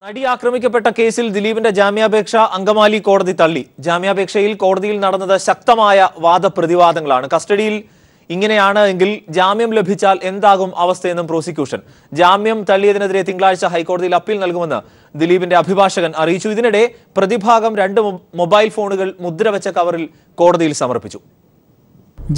നടി ആക്രമിക്കപ്പെട്ട കേസിൽ ദിലീപിന്റെ ജാമ്യാപേക്ഷ അങ്കമാലി കോടതി തള്ളി. ജാമ്യാപേക്ഷയിൽ കോടതിയിൽ നടന്നത് ശക്തമായ വാദപ്രതിവാദങ്ങളാണ്. കസ്റ്റഡിയിൽ ഇങ്ങനെയാണ് എങ്കിൽ ജാമ്യം ലഭിച്ചാൽ എന്താകും അവസ്ഥയെന്നും പ്രോസിക്യൂഷൻ. ജാമ്യം തള്ളിയതിനെതിരെ തിങ്കളാഴ്ച ഹൈക്കോടതിയിൽ അപ്പീൽ നൽകുമെന്ന് ദിലീപിന്റെ അഭിഭാഷകൻ അറിയിച്ചു. ഇതിനിടെ പ്രതിഭാഗം 2 മൊബൈൽ ഫോണുകൾ മുദ്രവെച്ച കവറിൽ കോടതിയിൽ സമർപ്പിച്ചു.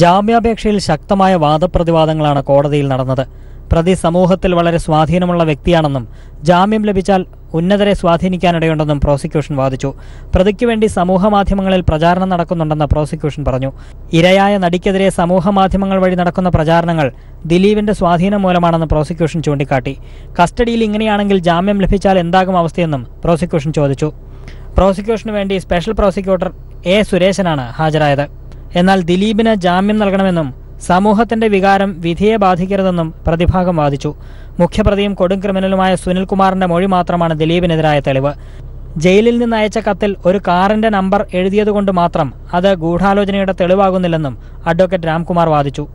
ജാമ്യാപേക്ഷയിൽ ശക്തമായ വാദപ്രതിവാദങ്ങളാണ് കോടതിയിൽ നടന്നത്. പ്രതി സമൂഹത്തിൽ വളരെ സ്വാധീനമുള്ള വ്യക്തിയാണെന്നും ജാമ്യം ലഭിച്ചാൽ ഉന്നതരെ സ്വാധീനിക്കാനിടയുണ്ടെന്നും പ്രോസിക്യൂഷൻ വാദിച്ചു. പ്രതിക്ക് വേണ്ടി സമൂഹമാധ്യമങ്ങളിൽ പ്രചാരണം നടക്കുന്നുണ്ടെന്ന് പ്രോസിക്യൂഷൻ പറഞ്ഞു. ഇരയായ നടിക്കെതിരെ സമൂഹമാധ്യമങ്ങൾ വഴി നടക്കുന്ന പ്രചാരണങ്ങൾ ദിലീപിന്റെ സ്വാധീനം മൂലമാണെന്ന് പ്രോസിക്യൂഷൻ ചൂണ്ടിക്കാട്ടി. കസ്റ്റഡിയിൽ ഇങ്ങനെയാണെങ്കിൽ ജാമ്യം ലഭിച്ചാൽ എന്താകും അവസ്ഥയെന്നും പ്രോസിക്യൂഷൻ ചോദിച്ചു. പ്രോസിക്യൂഷനു വേണ്ടി സ്പെഷ്യൽ പ്രോസിക്യൂട്ടർ എ സുരേശനാണ് ഹാജരായത്. എന്നാൽ ദിലീപിന് ജാമ്യം നൽകണമെന്നും സമൂഹത്തിന്റെ വികാരം വിധിയെ ബാധിക്കരുതെന്നും പ്രതിഭാഗം വാദിച്ചു. മുഖ്യപ്രതിയും കൊടും ക്രിമിനലുമായ സുനിൽകുമാറിന്റെ മൊഴി മാത്രമാണ് ദിലീപിനെതിരായ തെളിവ്. ജയിലിൽ നിന്ന് അയച്ച കത്തിൽ ഒരു കാറിന്റെ നമ്പർ എഴുതിയതുകൊണ്ട് മാത്രം അത് ഗൂഢാലോചനയുടെ തെളിവാകുന്നില്ലെന്നും അഡ്വക്കേറ്റ് രാംകുമാർ വാദിച്ചു.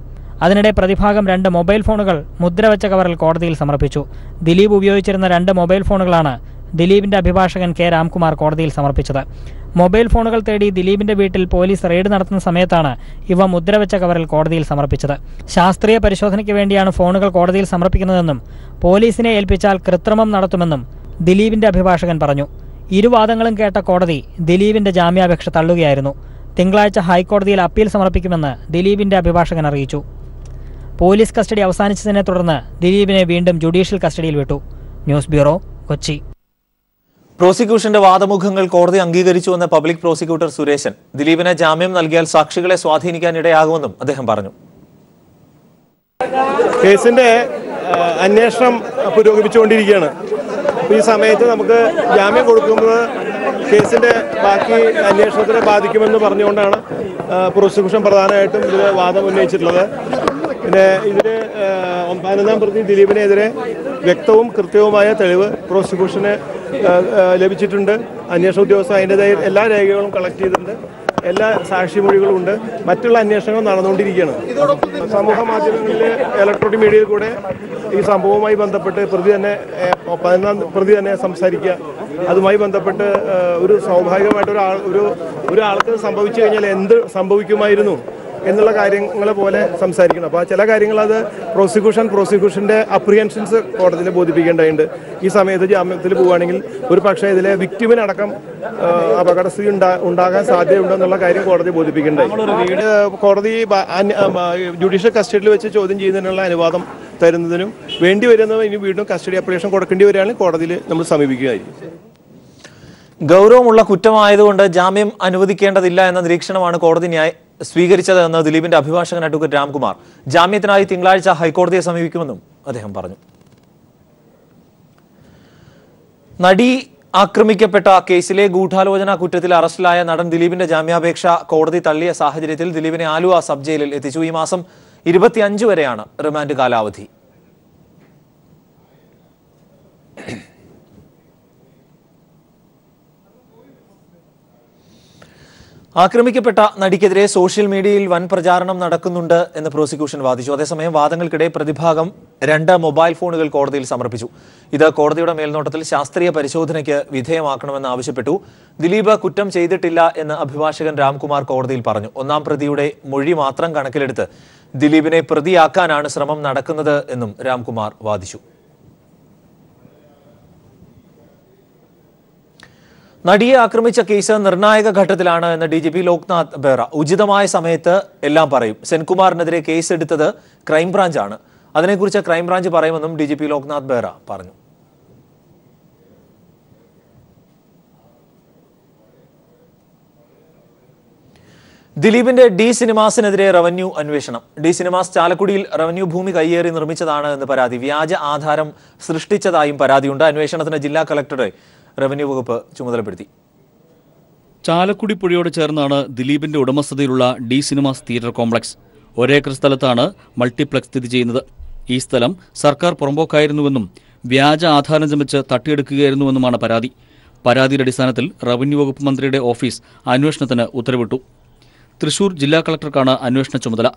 അതിനിടെ പ്രതിഭാഗം 2 മൊബൈൽ ഫോണുകൾ മുദ്രവെച്ച കവറിൽ കോടതിയിൽ സമർപ്പിച്ചു. ദിലീപ് ഉപയോഗിച്ചിരുന്ന 2 മൊബൈൽ ഫോണുകളാണ് ദിലീപിന്റെ അഭിഭാഷകൻ കെ രാംകുമാർ കോടതിയിൽ സമർപ്പിച്ചത്. മൊബൈൽ ഫോണുകൾ തേടി ദിലീപിന്റെ വീട്ടിൽ പോലീസ് റെയ്ഡ് നടത്തുന്ന സമയത്താണ് ഇവ മുദ്രവെച്ച കവറിൽ കോടതിയിൽ സമർപ്പിച്ചത്. ശാസ്ത്രീയ പരിശോധനയ്ക്ക് വേണ്ടിയാണ് ഫോണുകൾ കോടതിയിൽ സമർപ്പിക്കുന്നതെന്നും പോലീസിനെ ഏൽപ്പിച്ചാൽ കൃത്രിമം നടത്തുമെന്നും ദിലീപിന്റെ അഭിഭാഷകൻ പറഞ്ഞു. ഇരുവാദങ്ങളും കേട്ട കോടതി ദിലീപിന്റെ ജാമ്യാപേക്ഷ തള്ളുകയായിരുന്നു. തിങ്കളാഴ്ച ഹൈക്കോടതിയിൽ അപ്പീൽ സമർപ്പിക്കുമെന്ന് ദിലീപിന്റെ അഭിഭാഷകൻ അറിയിച്ചു. പോലീസ് കസ്റ്റഡി അവസാനിച്ചതിനെ തുടർന്ന് ദിലീപിനെ വീണ്ടും ജുഡീഷ്യൽ കസ്റ്റഡിയിൽ വിട്ടു. News bureau, Kochi. പ്രോസിക്യൂഷന്റെ വാദമുഖങ്ങൾ കോടതി അംഗീകരിച്ചുവെന്ന് പബ്ലിക് പ്രോസിക്യൂട്ടർ സുരേശൻ. ദിലീപിന് ജാമ്യം നൽകിയാൽ സാക്ഷികളെ സ്വാധീനിക്കാൻ ഇടയാകുമെന്നും അദ്ദേഹം പറഞ്ഞു. കേസിന്റെ അന്വേഷണം പുരോഗമിച്ചുകൊണ്ടിരിക്കുകയാണ്. ഈ സമയത്ത് നമുക്ക് ജാമ്യം കൊടുക്കുന്നത് കേസിന്റെ ബാക്കി അന്വേഷണത്തിനെ ബാധിക്കുമെന്ന് പറഞ്ഞുകൊണ്ടാണ് പ്രോസിക്യൂഷൻ പ്രധാനമായിട്ടും ഇതിൽ വാദം ഉന്നയിച്ചിട്ടുള്ളത്. പിന്നെ ഇതിന് 15-ാം പ്രതി ദിലീപിനെതിരെ വ്യക്തവും കൃത്യവുമായ തെളിവ് പ്രോസിക്യൂഷന് ലഭിച്ചിട്ടുണ്ട്. അന്വേഷണ ഉദ്യോഗസ്ഥർ അതിൻ്റെതായ എല്ലാ രേഖകളും കളക്ട് ചെയ്തിട്ടുണ്ട്. എല്ലാ സാക്ഷിമൊഴികളും ഉണ്ട്. മറ്റുള്ള അന്വേഷണങ്ങൾ നടന്നുകൊണ്ടിരിക്കുകയാണ്. സമൂഹ മാധ്യമങ്ങളിൽ ഇലക്ട്രോണിക് മീഡിയയിൽ കൂടെ ഈ സംഭവവുമായി ബന്ധപ്പെട്ട് 15-ാം പ്രതി തന്നെ സംസാരിക്കുക, അതുമായി ബന്ധപ്പെട്ട് ഒരു സ്വാഭാവികമായിട്ട് ഒരാൾക്ക് സംഭവിച്ചു കഴിഞ്ഞാൽ എന്ത് സംഭവിക്കുമായിരുന്നു എന്നുള്ള കാര്യങ്ങളെ പോലെ സംസാരിക്കണം. അപ്പോൾ ചില കാര്യങ്ങൾ അത് പ്രോസിക്യൂഷൻ്റെ അപ്രിഹെൻഷൻസ് കോടതിനെ ബോധിപ്പിക്കേണ്ടതുണ്ട്. ഈ സമയത്ത് ജാമ്യത്തിൽ പോവുകയാണെങ്കിൽ ഒരു പക്ഷേ ഇതിലെ വിക്ടിമിനടക്കം അപകടസ്ഥിതി ഉണ്ടാകാൻ സാധ്യതയുണ്ടെന്നുള്ള കാര്യം കോടതി ബോധിപ്പിക്കേണ്ടത്. കോടതി ജുഡീഷ്യൽ കസ്റ്റഡിയിൽ വെച്ച് ചോദ്യം ചെയ്യുന്നതിനുള്ള അനുവാദം തരുന്നതിനും വേണ്ടി വരുന്നതും ഇനി വീണ്ടും കസ്റ്റഡി അപ്ലിക്കേഷൻ കൊടുക്കേണ്ടി വരികയാണെങ്കിൽ കോടതിയിൽ നമ്മൾ സമീപിക്കുകയായിരിക്കും. ഗൗരവമുള്ള കുറ്റമായതുകൊണ്ട് ജാമ്യം അനുവദിക്കേണ്ടതില്ല എന്ന നിരീക്ഷണമാണ് കോടതി സ്വീകരിച്ചതെന്ന് ദിലീപിന്റെ അഭിഭാഷകൻ അഡ്വക്കേറ്റ് രാംകുമാർ. ജാമ്യത്തിനായി തിങ്കളാഴ്ച ഹൈക്കോടതിയെ സമീപിക്കുമെന്നും അദ്ദേഹം പറഞ്ഞു. നടി ആക്രമിക്കപ്പെട്ട കേസിലെ ഗൂഢാലോചന കുറ്റത്തിൽ അറസ്റ്റിലായ നടൻ ദിലീപിന്റെ ജാമ്യാപേക്ഷ കോടതി തള്ളിയ സാഹചര്യത്തിൽ ദിലീപിനെ ആലുവ സബ് ജയിലിൽ എത്തിച്ചു. ഈ മാസം 25 വരെയാണ് റിമാൻഡ് കാലാവധി. ആക്രമിക്കപ്പെട്ട നടിക്കെതിരെ സോഷ്യൽ മീഡിയയിൽ വൻ പ്രചാരണം നടക്കുന്നുണ്ട് എന്ന് പ്രോസിക്യൂഷൻ വാദിച്ചു. അതേസമയം വാദങ്ങൾക്കിടെ പ്രതിഭാഗം 2 മൊബൈൽ ഫോണുകൾ കോടതിയിൽ സമർപ്പിച്ചു. ഇത് കോടതിയുടെ മേൽനോട്ടത്തിൽ ശാസ്ത്രീയ പരിശോധനയ്ക്ക് വിധേയമാക്കണമെന്ന് ആവശ്യപ്പെട്ടു. ദിലീപ് കുറ്റം ചെയ്തിട്ടില്ല എന്ന് അഭിഭാഷകൻ രാംകുമാർ കോടതിയിൽ പറഞ്ഞു. 1-ാം പ്രതിയുടെ മൊഴി മാത്രം കണക്കിലെടുത്ത് ദിലീപിനെ പ്രതിയാക്കാനാണ് ശ്രമം നടക്കുന്നത് എന്നും രാംകുമാർ വാദിച്ചു. നടിയെ ആക്രമിച്ച കേസ് നിർണായക ഘട്ടത്തിലാണ് എന്ന് DGP ലോക്നാഥ് ബെഹ്റ. ഉചിതമായ സമയത്ത് എല്ലാം പറയും. സെൻകുമാറിനെതിരെ കേസെടുത്തത് ക്രൈംബ്രാഞ്ചാണ്. അതിനെക്കുറിച്ച് ക്രൈംബ്രാഞ്ച് പറയുമെന്നും DGP ലോക്നാഥ് ബെഹ്റ പറഞ്ഞു. ദിലീപിന്റെ ഡി സിനിമാസിനെതിരെ റവന്യൂ അന്വേഷണം. ഡി സിനിമാസ് ചാലക്കുടിയിൽ റവന്യൂ ഭൂമി കയ്യേറി നിർമ്മിച്ചതാണ് എന്ന് പരാതി. വ്യാജ ആധാരം സൃഷ്ടിച്ചതായും പരാതിയുണ്ട്. അന്വേഷണത്തിന് ജില്ലാ കളക്ടറെ റവന്യൂ വകുപ്പ് ചുമതലപ്പെടുത്തി. ചാലക്കുടി പുഴയോട് ചേർന്നാണ് ദിലീപിന്റെ ഉടമസ്ഥതയിലുള്ള ഡി സിനിമാസ് തിയേറ്റർ കോംപ്ലക്സ്. ഒരേക്കർ സ്ഥലത്താണ് മൾട്ടിപ്ലക്സ് സ്ഥിതി ചെയ്യുന്നത്. ഈ സ്ഥലം സർക്കാർ പുറമ്പോക്കായിരുന്നുവെന്നും വ്യാജ ആധാരം ചമച്ച് തട്ടിയെടുക്കുകയായിരുന്നുവെന്നുമാണ് പരാതി. പരാതിയുടെ അടിസ്ഥാനത്തിൽ റവന്യൂ വകുപ്പ് മന്ത്രിയുടെ ഓഫീസ് അന്വേഷണത്തിന് ഉത്തരവിട്ടു. തൃശൂർ ജില്ലാ കളക്ടർക്കാണ് അന്വേഷണ ചുമതല.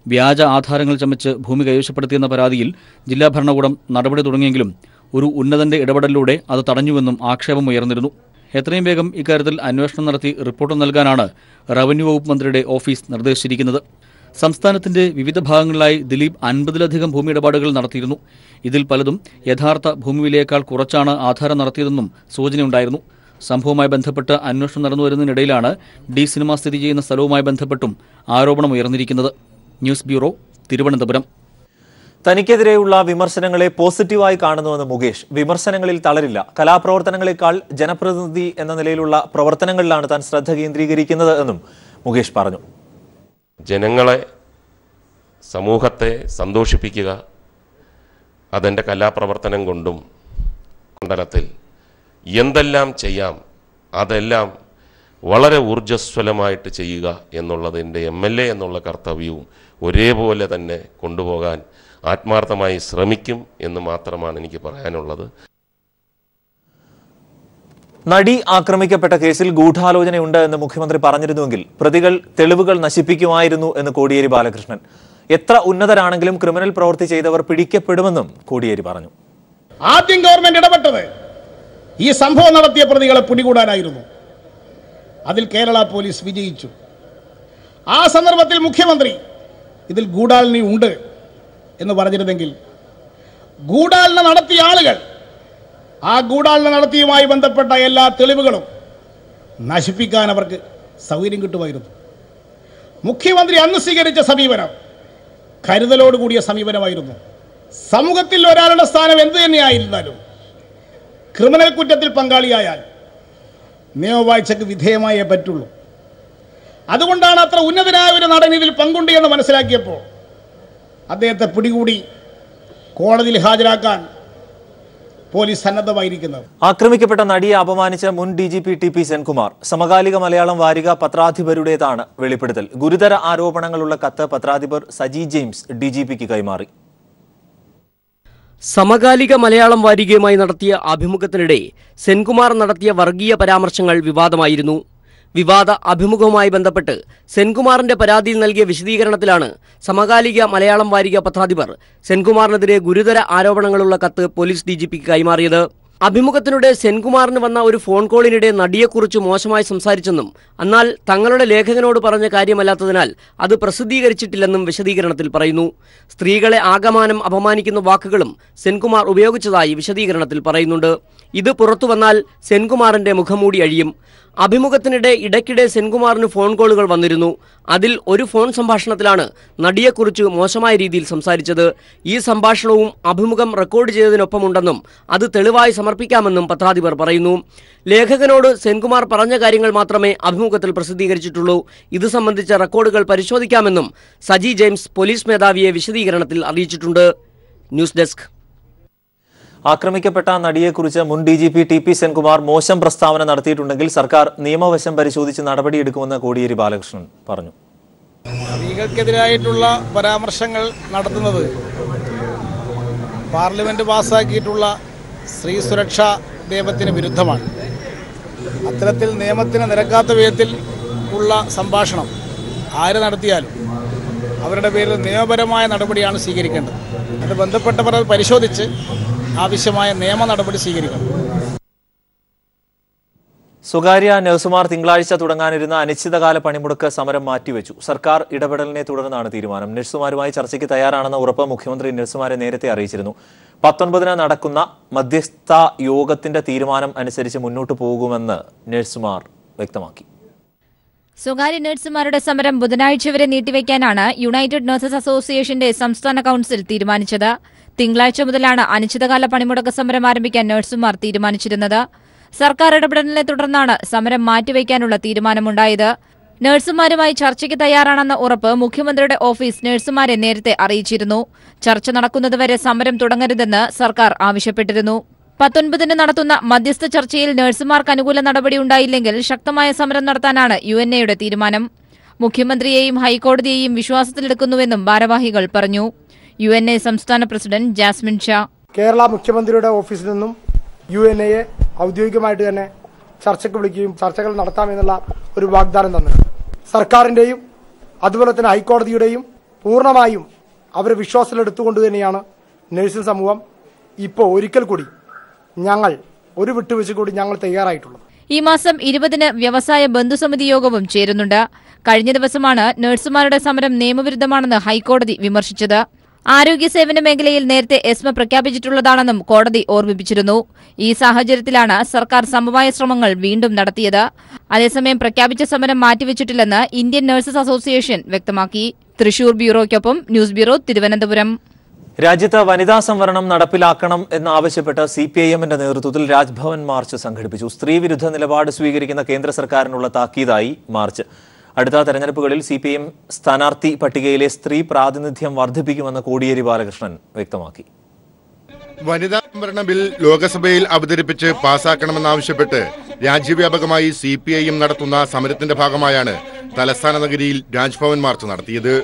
വ്യാജ ആധാരങ്ങൾ ചമച്ച് ഭൂമി കൈവശപ്പെടുത്തിയെന്ന പരാതിയിൽ ജില്ലാ ഭരണകൂടം നടപടി തുടങ്ങിയെങ്കിലും ഒരു ഉന്നതന്റെ ഇടപെടലിലൂടെ അത് തടഞ്ഞുവെന്നും ആക്ഷേപമുയർന്നിരുന്നു. എത്രയും വേഗം ഇക്കാര്യത്തിൽ അന്വേഷണം നടത്തി റിപ്പോർട്ട് നൽകാനാണ് റവന്യൂ വകുപ്പ് മന്ത്രിയുടെ ഓഫീസ് നിർദ്ദേശിച്ചിരിക്കുന്നത്. സംസ്ഥാനത്തിന്റെ വിവിധ ഭാഗങ്ങളിലായി ദിലീപ് 50-ലധികം ഭൂമി ഇടപാടുകൾ നടത്തിയിരുന്നു. ഇതിൽ പലതും യഥാർത്ഥ ഭൂമിവിലയേക്കാൾ കുറച്ചാണ് ആധാരം നടത്തിയതെന്നും സൂചനയുണ്ടായിരുന്നു. സംഭവവുമായി ബന്ധപ്പെട്ട് അന്വേഷണം നടന്നുവരുന്നതിനിടയിലാണ് ഡി സിനിമ സ്ഥിതി ചെയ്യുന്ന സ്ഥലവുമായി ബന്ധപ്പെട്ടും ആരോപണമുയർന്നിരിക്കുന്നത്. News bureau, Thiruvananthapuram. തനിക്കെതിരെയുള്ള വിമർശനങ്ങളെ പോസിറ്റീവായി കാണുന്നുവെന്ന് മുകേഷ്. വിമർശനങ്ങളിൽ തളരില്ല. കലാപ്രവർത്തനങ്ങളെക്കാൾ ജനപ്രതിനിധി എന്ന നിലയിലുള്ള പ്രവർത്തനങ്ങളിലാണ് താൻ ശ്രദ്ധ കേന്ദ്രീകരിക്കുന്നത് എന്നും മുകേഷ് പറഞ്ഞു. ജനങ്ങളെ, സമൂഹത്തെ സന്തോഷിപ്പിക്കുക, അതെൻ്റെ കലാപ്രവർത്തനം കൊണ്ടും മണ്ഡലത്തിൽ എന്തെല്ലാം ചെയ്യാം അതെല്ലാം വളരെ ഊർജ്ജസ്വലമായിട്ട് ചെയ്യുക എന്നുള്ളത് എൻ്റെ MLA എന്നുള്ള കർത്തവ്യവും ഒരേപോലെ തന്നെ കൊണ്ടുപോകാൻ ആത്മാർത്ഥമായി ശ്രമിക്കും എന്ന് മാത്രമാണ് എനിക്ക് പറയാനുള്ളത്. നടി ആക്രമിക്കപ്പെട്ട കേസിൽ ഗൂഢാലോചനയുണ്ട് എന്ന് മുഖ്യമന്ത്രി പറഞ്ഞിരുന്നുവെങ്കിൽ പ്രതികൾ തെളിവുകൾ നശിപ്പിക്കുമായിരുന്നു എന്ന് കോടിയേരി ബാലകൃഷ്ണൻ. എത്ര ഉന്നതരാണെങ്കിലും ക്രിമിനൽ പ്രവൃത്തി ചെയ്തവർ പിടിക്കപ്പെടുമെന്നും കോടിയേരി പറഞ്ഞു. ആദ്യം ഗവൺമെന്റ് ഇടപെട്ടത് ഈ സംഭവം നടത്തിയ പ്രതികളെ പിടികൂടാനായിരുന്നു. അതിൽ കേരള പോലീസ് വിജയിച്ചു. ആ സന്ദർഭത്തിൽ മുഖ്യമന്ത്രി ഇതിൽ ഗൂഢാലോചന ഉണ്ട് എന്ന് പറഞ്ഞിരുന്നെങ്കിൽ ഗൂഢാലോചന നടത്തിയ ആളുകൾ ആ ഗൂഢാലോചന നടത്തിയുമായി ബന്ധപ്പെട്ട എല്ലാ തെളിവുകളും നശിപ്പിക്കാൻ അവർക്ക് സൗകര്യം കിട്ടുമായിരുന്നു. മുഖ്യമന്ത്രി അന്ന് സ്വീകരിച്ച സമീപനം കരുതലോടുകൂടിയ സമീപനമായിരുന്നു. സമൂഹത്തിൽ ഒരാളുടെ സ്ഥാനം എന്തു തന്നെയായിരുന്നാലും ക്രിമിനൽ കുറ്റത്തിൽ പങ്കാളിയായാൽ നിയമവാഴ്ചയ്ക്ക് വിധേയമായേ പറ്റുള്ളൂ. അതുകൊണ്ടാണ് അത്ര ഉന്നതനായ ഒരു നടൻ ഇതിൽ പങ്കുണ്ട് എന്ന് മനസ്സിലാക്കിയപ്പോൾ അദ്ദേഹത്തെ പിടികൂടി കോടതിയിൽ ഹാജരാക്കാൻ പോലീസ് സന്നദ്ധമായിരിക്കുന്നത്. ആക്രമിക്കപ്പെട്ട നടിയെ അപമാനിച്ച മുൻ DGP TP സെൻകുമാർ സമകാലിക മലയാളം വാരിക പത്രാധിപരുടേതാണ് വെളിപ്പെടുത്തൽ. ഗുരുതര ആരോപണങ്ങളുള്ള കത്ത് പത്രാധിപർ സജി ജെയിംസ് DGPക്ക് കൈമാറി. സമകാലിക മലയാളം വാരികയുമായി നടത്തിയ അഭിമുഖത്തിനിടെ സെൻകുമാർ നടത്തിയ വർഗീയ പരാമർശങ്ങൾ വിവാദമായിരുന്നു. വിവാദ അഭിമുഖവുമായി ബന്ധപ്പെട്ട് സെൻകുമാറിന്റെ പരാതിയിൽ നൽകിയ വിശദീകരണത്തിലാണ് സമകാലിക മലയാളം വാരിക പത്രാധിപർ സെൻകുമാറിനെതിരെ ഗുരുതര ആരോപണങ്ങളുള്ള കത്ത് പോലീസ് DGPക്ക് കൈമാറിയത്. അഭിമുഖത്തിനിടെ സെൻകുമാറിന് വന്ന ഒരു ഫോൺ കോളിനിടെ നടിയെക്കുറിച്ച് മോശമായി സംസാരിച്ചെന്നും എന്നാൽ തങ്ങളുടെ ലേഖകനോട് പറഞ്ഞ കാര്യമല്ലാത്തതിനാൽ അത് പ്രസിദ്ധീകരിച്ചിട്ടില്ലെന്നും വിശദീകരണത്തിൽ പറയുന്നു. സ്ത്രീകളെ ആകമാനം അപമാനിക്കുന്ന വാക്കുകളും സെൻകുമാർ ഉപയോഗിച്ചതായി വിശദീകരണത്തിൽ പറയുന്നുണ്ട്. ഇത് പുറത്തുവന്നാൽ സെൻകുമാറിന്റെ മുഖംമൂടി അഴിയും. അഭിമുഖത്തിനിടെ ഇടയ്ക്കിടെ സെൻകുമാറിന് ഫോൺ കോളുകൾ വന്നിരുന്നു. അതിൽ ഒരു ഫോൺ സംഭാഷണത്തിലാണ് നടിയെക്കുറിച്ച് മോശമായ രീതിയിൽ സംസാരിച്ചത്. ഈ സംഭാഷണവും അഭിമുഖം റെക്കോർഡ് ചെയ്തതിനൊപ്പമുണ്ടെന്നും അത് തെളിവായി സമർപ്പിക്കാമെന്നും പത്രാധിപർ പറയുന്നു. ലേഖകനോട് സെൻകുമാർ പറഞ്ഞ കാര്യങ്ങൾ മാത്രമേ അഭിമുഖത്തിൽ പ്രസിദ്ധീകരിച്ചിട്ടുള്ളൂ. ഇത് സംബന്ധിച്ച റെക്കോർഡുകൾ പരിശോധിക്കാമെന്നും സജി ജെയിംസ് പോലീസ് മേധാവിയെ വിശദീകരണത്തിൽ അറിയിച്ചിട്ടുണ്ട്. News desk. ആക്രമിക്കപ്പെട്ട നടിയെക്കുറിച്ച് മുൻ DGP TP സെൻകുമാർ മോശം പ്രസ്താവന നടത്തിയിട്ടുണ്ടെങ്കിൽ സർക്കാർ നിയമവശം പരിശോധിച്ച് നടപടിയെടുക്കുമെന്ന് കോടിയേരി ബാലകൃഷ്ണൻ പറഞ്ഞു. സ്ത്രീകൾക്കെതിരായിട്ടുള്ള പരാമർശങ്ങൾ നടത്തുന്നത് പാർലമെന്റ് പാസ്സാക്കിയിട്ടുള്ള സ്ത്രീ സുരക്ഷാ നിയമത്തിന് വിരുദ്ധമാണ്. അത്തരത്തിൽ നിയമത്തിന് നിരക്കാത്ത വിധത്തിൽ ഉള്ള സംഭാഷണം ആര് നടത്തിയാലും അവരുടെ പേരിൽ നിയമപരമായ നടപടിയാണ് സ്വീകരിക്കേണ്ടത്. അത് ബന്ധപ്പെട്ടവർ അത് പരിശോധിച്ച് ആവശ്യമായ നിയമ നടപടി സ്വീകരിക്കണം. സ്വകാര്യ നഴ്സുമാർ തിങ്കളാഴ്ച തുടങ്ങാനിരുന്ന അനിശ്ചിതകാല പണിമുടക്ക് സമരം മാറ്റിവെച്ചു. സർക്കാർ ഇടപെടലിനെ തുടർന്നാണ് തീരുമാനം. നഴ്സുമാരുമായി ചർച്ചയ്ക്ക് തയ്യാറാണെന്ന ഉറപ്പ് മുഖ്യമന്ത്രി നഴ്സുമാരെ നേരത്തെ അറിയിച്ചിരുന്നു. 19-ന് നടക്കുന്ന മധ്യസ്ഥ യോഗത്തിന്റെ തീരുമാനം അനുസരിച്ച് മുന്നോട്ടു പോകുമെന്ന് നഴ്സുമാർ വ്യക്തമാക്കി. സ്വകാര്യ നഴ്സുമാരുടെ സമരം ബുധനാഴ്ച വരെ നീട്ടിവെക്കാനാണ് യുണൈറ്റഡ് നഴ്സസ് അസോസിയേഷന്റെ സംസ്ഥാന കൌൺസിൽ തീരുമാനിച്ചത്. തിങ്കളാഴ്ച മുതലാണ് അനിശ്ചിതകാല പണിമുടക്ക് സമരം ആരംഭിക്കാൻ നഴ്സുമാർ തീരുമാനിച്ചിരുന്നത്. സർക്കാർ ഇടപെടലിനെ തുടർന്നാണ് സമരം മാറ്റിവെക്കാനുള്ള തീരുമാനമുണ്ടായത്. നഴ്സുമാരുമായി ചർച്ചയ്ക്ക് തയ്യാറാണെന്ന ഉറപ്പ് മുഖ്യമന്ത്രിയുടെ ഓഫീസ് നഴ്സുമാരെ നേരത്തെ അറിയിച്ചിരുന്നു. ചർച്ച നടക്കുന്നതുവരെ സമരം തുടങ്ങരുതെന്ന് സർക്കാർ ആവശ്യപ്പെട്ടിരുന്നു. 19-ന് നടത്തുന്ന മധ്യസ്ഥ ചർച്ചയിൽ നഴ്സുമാർക്ക് അനുകൂല നടപടി ഉണ്ടായില്ലെങ്കിൽ ശക്തമായ സമരം നടത്താനാണ് UNA-യുടെ തീരുമാനം. മുഖ്യമന്ത്രിയെയും ഹൈക്കോടതിയെയും വിശ്വാസത്തിലെടുക്കുന്നുവെന്നും ഭാരവാഹികൾ പറഞ്ഞു. UNA സംസ്ഥാന പ്രസിഡന്റ് ജാസ്മിൻ ഷാ കേരള മുഖ്യമന്ത്രിയുടെ ഓഫീസിൽ നിന്നും UNA-യെ ഔദ്യോഗികമായിട്ട് തന്നെ ചർച്ചയ്ക്ക് വിളിക്കുകയും ചർച്ചകൾ നടത്താമെന്നുള്ള ഒരു വാഗ്ദാനം തന്നു. സർക്കാരിന്റെയും അതുപോലെ തന്നെ ഹൈക്കോടതിയുടെയും പൂർണ്ണമായും അവരെ വിശ്വാസത്തിലെടുത്തുകൊണ്ട് തന്നെയാണ് നഴ്സിംഗ് സമൂഹം ഇപ്പോൾ ഒരിക്കൽ കൂടി ഞങ്ങൾ ഒരു വിട്ടുവീഴ്ച കൂടി ഞങ്ങൾ തയ്യാറായിട്ടുള്ളത്. ഈ മാസം 20-ന് വ്യവസായ ബന്ധുസമിതി യോഗവും ചേരുന്നുണ്ട്. കഴിഞ്ഞ ദിവസമാണ് നഴ്സുമാരുടെ സമരം നിയമവിരുദ്ധമാണെന്ന് ഹൈക്കോടതി വിമർശിച്ചത്. ആരോഗ്യ സേവന മേഖലയിൽ നേരത്തെ എസ്മ പ്രഖ്യാപിച്ചിട്ടുള്ളതാണെന്നും കോടതി ഓർമ്മിപ്പിച്ചിരുന്നു. ഈ സാഹചര്യത്തിലാണ് സർക്കാർ സമവായ ശ്രമങ്ങൾ വീണ്ടും നടത്തിയത്. അതേസമയം പ്രഖ്യാപിച്ച സമരം മാറ്റിവെച്ചിട്ടില്ലെന്ന് ഇന്ത്യൻ നഴ്സസ് അസോസിയേഷൻ വ്യക്തമാക്കി. തൃശൂർ ബ്യൂറോയ്ക്കൊപ്പം ന്യൂസ് ബ്യൂറോ, തിരുവനന്തപുരം. രാജ്യത്ത് വനിതാ സംവരണം നടപ്പിലാക്കണം എന്നാവശ്യപ്പെട്ട് CPIM-ന്റെ നേതൃത്വത്തിൽ രാജ്ഭവൻ മാർച്ച് സംഘടിപ്പിച്ചു. സ്ത്രീവിരുദ്ധ നിലപാട് സ്വീകരിക്കുന്ന കേന്ദ്ര സർക്കാരിനുള്ള താക്കീതായി മാർച്ച്. അടുത്ത തെരഞ്ഞെടുപ്പുകളിൽ CPIM സ്ഥാനാർത്ഥി പട്ടികയിലെ സ്ത്രീ പ്രാതിനിധ്യം വർദ്ധിപ്പിക്കുമെന്ന് കോടിയേരി ബാലകൃഷ്ണൻ വ്യക്തമാക്കി. വനിതാ സംവരണ ബിൽ ലോക്സഭയിൽ അവതരിപ്പിച്ച് പാസാക്കണമെന്നാവശ്യപ്പെട്ട് രാജ്യവ്യാപകമായി CPIM നടത്തുന്ന സമരത്തിന്റെ ഭാഗമായാണ് തലസ്ഥാന നഗരിയിൽ രാജ്ഭവൻ മാർച്ച് നടത്തിയത്.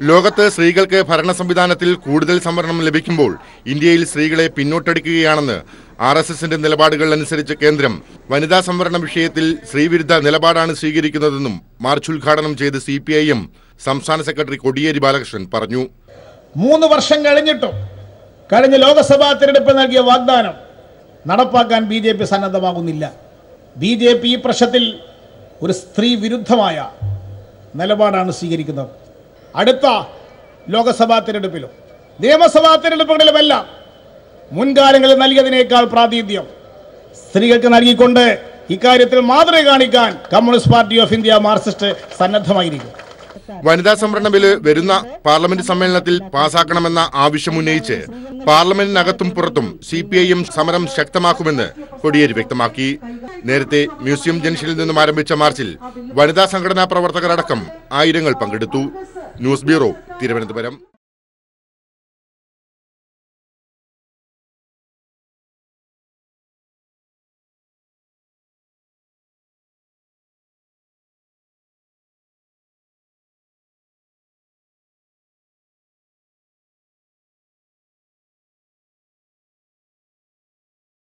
ലോകത്ത് സ്ത്രീകൾക്ക് ഭരണ സംവിധാനത്തിൽ കൂടുതൽ സംവരണം ലഭിക്കുമ്പോൾ ഇന്ത്യയിൽ സ്ത്രീകളെ പിന്നോട്ടടിക്കുകയാണെന്ന് RSSന്റെ നിലപാടുകൾ അനുസരിച്ച് കേന്ദ്രം വനിതാ സംവരണ വിഷയത്തിൽ സ്ത്രീവിരുദ്ധ നിലപാടാണ് സ്വീകരിക്കുന്നതെന്നും മാർച്ച് ഉദ്ഘാടനം ചെയ്ത് CPIM സംസ്ഥാന സെക്രട്ടറി കോടിയേരി ബാലകൃഷ്ണൻ പറഞ്ഞു. 3 വർഷം കഴിഞ്ഞിട്ടും കഴിഞ്ഞ ലോക്സഭാ തിരഞ്ഞെടുപ്പ് നൽകിയ വാഗ്ദാനം നടപ്പാക്കാൻ BJP സന്നദ്ധമാകുന്നില്ല. BJP ഈ പ്രശ്നത്തിൽ ഒരു സ്ത്രീ വിരുദ്ധമായ നിലപാടാണ് സ്വീകരിക്കുന്നത്. അടുത്ത ലോക്സഭാ തിരഞ്ഞെടുപ്പിലും നിയമസഭാ തിരഞ്ഞെടുപ്പുകളിലുമെല്ലാം മുൻകാലങ്ങളിൽ നൽകിയതിനേക്കാൾ പ്രാതിനിധ്യം സ്ത്രീകൾക്ക് നൽകിക്കൊണ്ട് ഇക്കാര്യത്തിൽ മാതൃക കാണിക്കാൻ communist party of India marxist സന്നദ്ധമായിരിക്കും. വനിതാ സംവരണ ബില്ല് വരുന്ന പാർലമെന്റ് സമ്മേളനത്തിൽ പാസാക്കണമെന്ന ആവശ്യമുന്നയിച്ച് പാർലമെന്റിനകത്തും പുറത്തും CPIM സമരം ശക്തമാക്കുമെന്ന് കോടിയേരി വ്യക്തമാക്കി. നേരത്തെ മ്യൂസിയം ജംഗ്ഷനിൽ നിന്നും ആരംഭിച്ച മാർച്ചിൽ വനിതാ സംഘടനാ പ്രവർത്തകരടക്കം ആയിരങ്ങൾ പങ്കെടുത്തു. News bureau, Thiruvananthapuram.